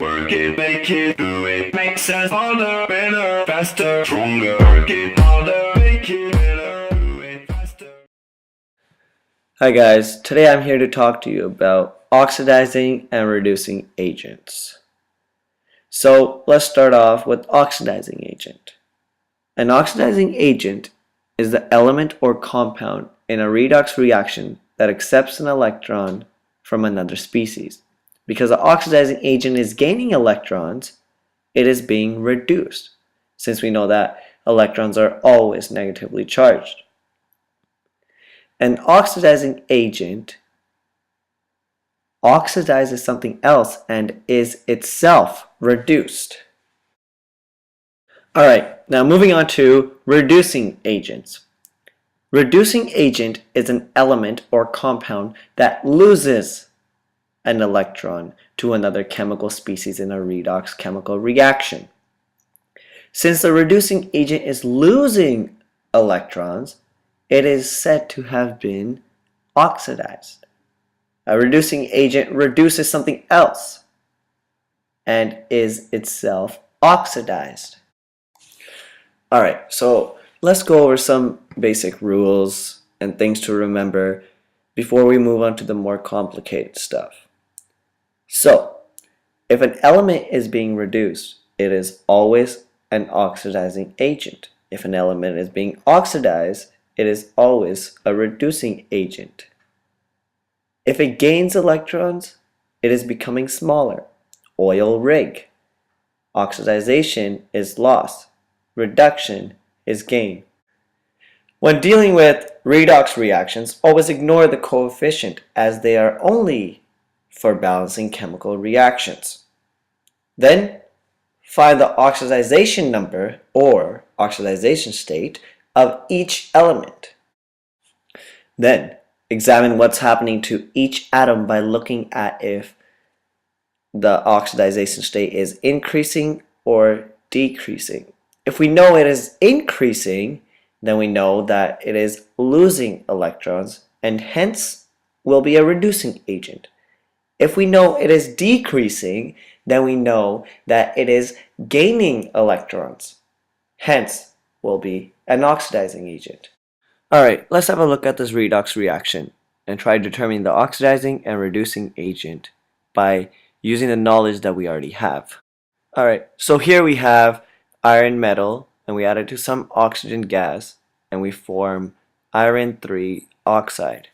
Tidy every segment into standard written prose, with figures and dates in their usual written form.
Work it, make it, do it, makes us harder, better, faster, stronger. Work it harder, make it better, do it faster. Hi guys, today I'm here to talk to you about oxidizing and reducing agents. So let's start off with oxidizing agent. An oxidizing agent is the element or compound in a redox reaction that accepts an electron from another species. Because the oxidizing agent is gaining electrons, it is being reduced, since we know that electrons are always negatively charged. An oxidizing agent oxidizes something else and is itself reduced. Alright, now moving on to reducing agents. Reducing agent is an element or compound that loses an electron to another chemical species in a redox chemical reaction. Since the reducing agent is losing electrons, it is said to have been oxidized. A reducing agent reduces something else and is itself oxidized. Alright, so let's go over some basic rules and things to remember before we move on to the more complicated stuff. So, if an element is being reduced, it is always an oxidizing agent. If an element is being oxidized, it is always a reducing agent. If it gains electrons, it is becoming smaller. Oil rig. Oxidization is loss. Reduction is gain. When dealing with redox reactions, always ignore the coefficient as they are only for balancing chemical reactions. Then, find the oxidization number or oxidization state of each element. Then, examine what's happening to each atom by looking at if the oxidization state is increasing or decreasing. If we know it is increasing, then we know that it is losing electrons and hence will be a reducing agent. If we know it is decreasing, then we know that it is gaining electrons, hence will be an oxidizing agent. Alright, let's have a look at this redox reaction and try determining the oxidizing and reducing agent by using the knowledge that we already have. Alright, so here we have iron metal and we add it to some oxygen gas and we form iron 3 oxide.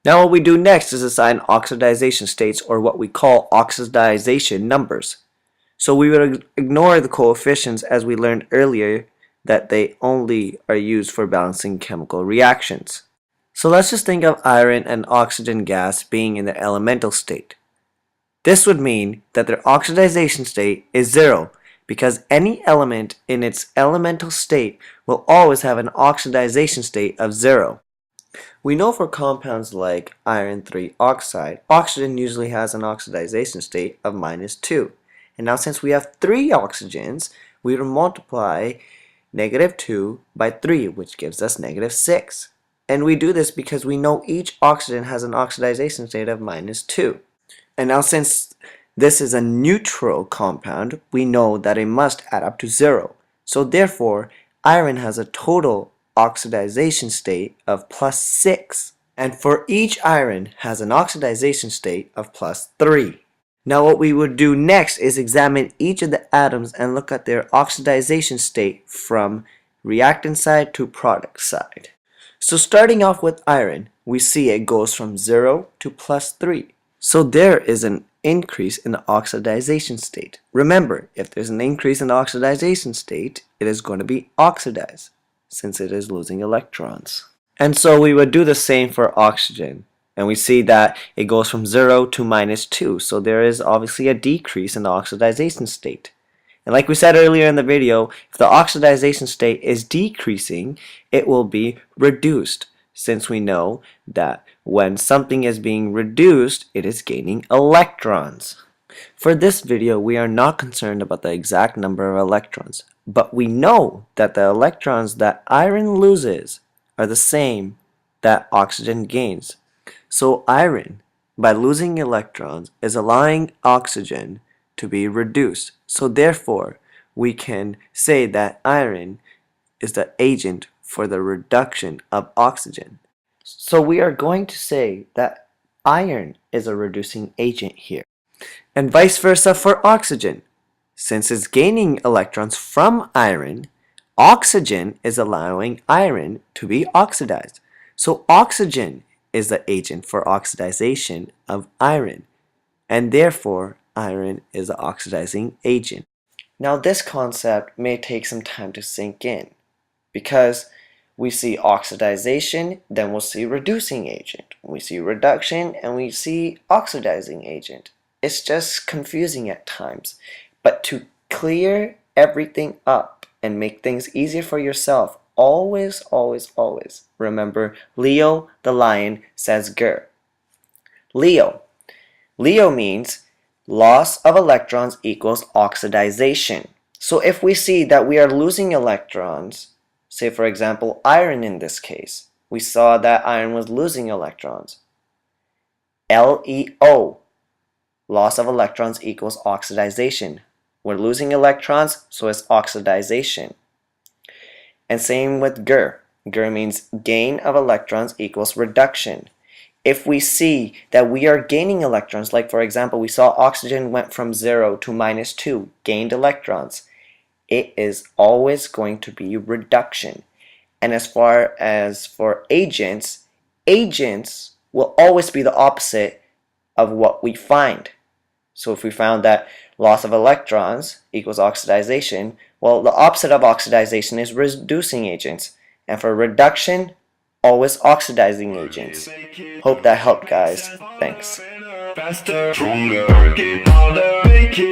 Now what we do next is assign oxidization states, or what we call oxidization numbers. So we would ignore the coefficients as we learned earlier that they only are used for balancing chemical reactions. So let's just think of iron and oxygen gas being in their elemental state. This would mean that their oxidization state is 0 because any element in its elemental state will always have an oxidization state of 0. We know for compounds like iron 3 oxide, oxygen usually has an oxidization state of -2. And now since we have 3 oxygens, we will multiply -2 by 3, which gives us -6. And we do this because we know each oxygen has an oxidization state of -2. And now since this is a neutral compound, we know that it must add up to 0. So therefore, iron has a total oxidization state of +6, and for each iron has an oxidization state of +3. Now what we would do next is examine each of the atoms and look at their oxidization state from reactant side to product side. So starting off with iron, we see it goes from 0 to +3. So there is an increase in the oxidization state. Remember, if there's an increase in the oxidization state, it is going to be oxidized, since it is losing electrons. And so we would do the same for oxygen. And we see that it goes from 0 to -2. So there is obviously a decrease in the oxidization state. And like we said earlier in the video, if the oxidization state is decreasing, it will be reduced, since we know that when something is being reduced, it is gaining electrons. For this video, we are not concerned about the exact number of electrons, but we know that the electrons that iron loses are the same that oxygen gains. So iron, by losing electrons, is allowing oxygen to be reduced. So therefore, we can say that iron is the agent for the reduction of oxygen. So we are going to say that iron is a reducing agent here. And vice versa for oxygen. Since it's gaining electrons from iron, oxygen is allowing iron to be oxidized. So oxygen is the agent for oxidization of iron, and therefore iron is the oxidizing agent. Now this concept may take some time to sink in, because we see oxidization, then we'll see reducing agent. We see reduction, and we see oxidizing agent. It's just confusing at times. But to clear everything up and make things easier for yourself, always, always, always remember Leo the lion says grr. Leo. Leo means loss of electrons equals oxidization. So if we see that we are losing electrons, say for example iron in this case, we saw that iron was losing electrons. LeO, loss of electrons equals oxidization. We're losing electrons, so it's oxidization. And same with GR. GR means gain of electrons equals reduction. If we see that we are gaining electrons, like for example we saw oxygen went from 0 to -2, gained electrons, it is always going to be reduction. And as far as for agents, agents will always be the opposite of what we find. So if we found that loss of electrons equals oxidization, well, the opposite of oxidization is reducing agents. And for reduction, always oxidizing agents. Hope that helped, guys. Thanks. Faster, stronger, get harder, make it